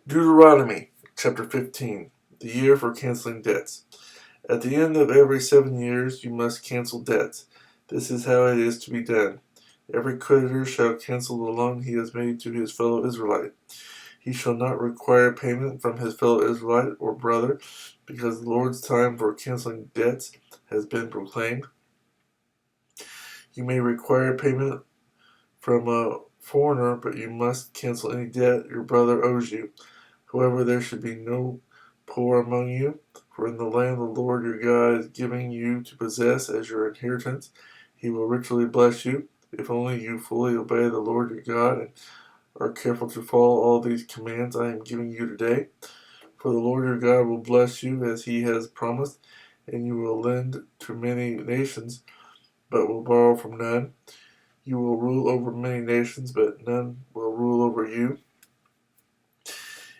Deuteronomy chapter 15, the year for canceling debts. At the end of every 7 years you must cancel debts. This is how it is to be done. Every creditor shall cancel the loan he has made to his fellow Israelite. He shall not require payment from his fellow Israelite or brother, because the Lord's time for canceling debts has been proclaimed. You may require payment from a foreigner, but you must cancel any debt your brother owes you. However, there should be no poor among you, for in the land the Lord your God is giving you to possess as your inheritance, he will richly bless you, if only you fully obey the Lord your God and are careful to follow all these commands I am giving you today. For the Lord your God will bless you as he has promised, and you will lend to many nations, but will borrow from none. You will rule over many nations, but none will rule over you.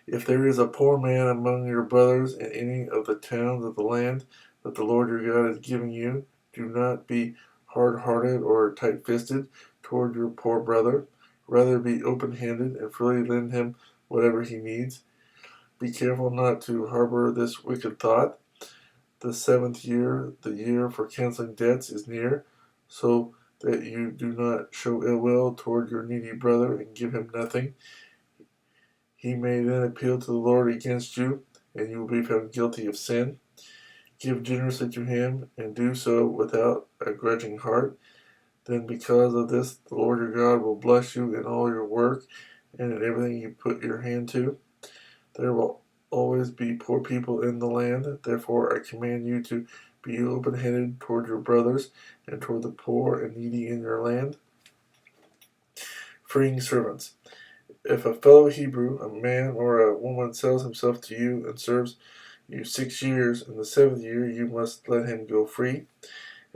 If there is a poor man among your brothers in any of the towns of the land that the Lord your God is giving you, do not be hard-hearted or tight-fisted toward your poor brother. Rather be open-handed and freely lend him whatever he needs. Be careful not to harbor this wicked thought. The 7th year, the year for canceling debts, is near, so that you do not show ill will toward your needy brother and give him nothing. He may then appeal to the Lord against you, and you will be found guilty of sin. Give generously to him, and do so without a grudging heart. Then because of this, the Lord your God will bless you in all your work and in everything you put your hand to. There will always be poor people in the land. Therefore I command you to be open-handed toward your brothers and toward the poor and needy in your land. Freeing servants. If a fellow Hebrew, a man or a woman, sells himself to you and serves you 6 years, in the 7th year you must let him go free.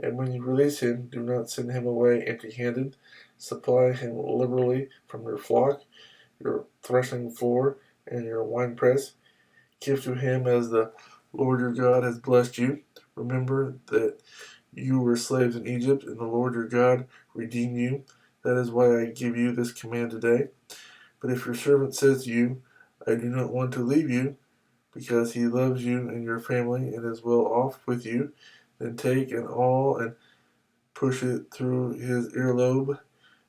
And when you release him, do not send him away empty-handed. Supply him liberally from your flock, your threshing floor, and your winepress. Give to him as the Lord your God has blessed you. Remember that you were slaves in Egypt, and the Lord your God redeemed you. That is why I give you this command today. But if your servant says to you, I do not want to leave you, because he loves you and your family and is well off with you, then take an awl and push it through his earlobe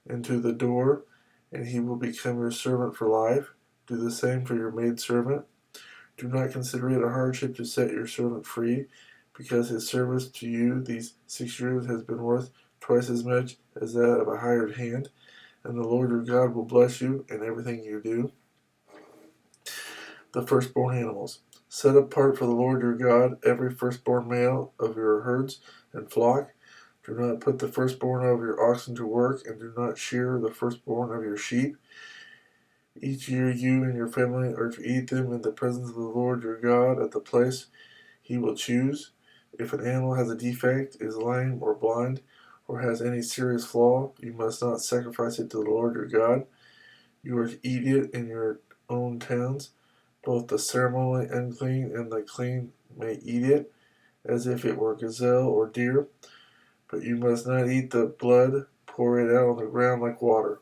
into the door, and he will become your servant for life. Do the same for your maidservant. Do not consider it a hardship to set your servant free, because his service to you these 6 years has been worth twice as much as that of a hired hand, and the Lord your God will bless you in everything you do. The firstborn animals. Set apart for the Lord your God every firstborn male of your herds and flock. Do not put the firstborn of your oxen to work, and do not shear the firstborn of your sheep. Each year you and your family are to eat them in the presence of the Lord your God at the place he will choose. If an animal has a defect, is lame or blind, or has any serious flaw, you must not sacrifice it to the Lord your God. You are to eat it in your own towns. Both the ceremonially unclean and the clean may eat it, as if it were gazelle or deer, but you must not eat the blood, pour it out on the ground like water.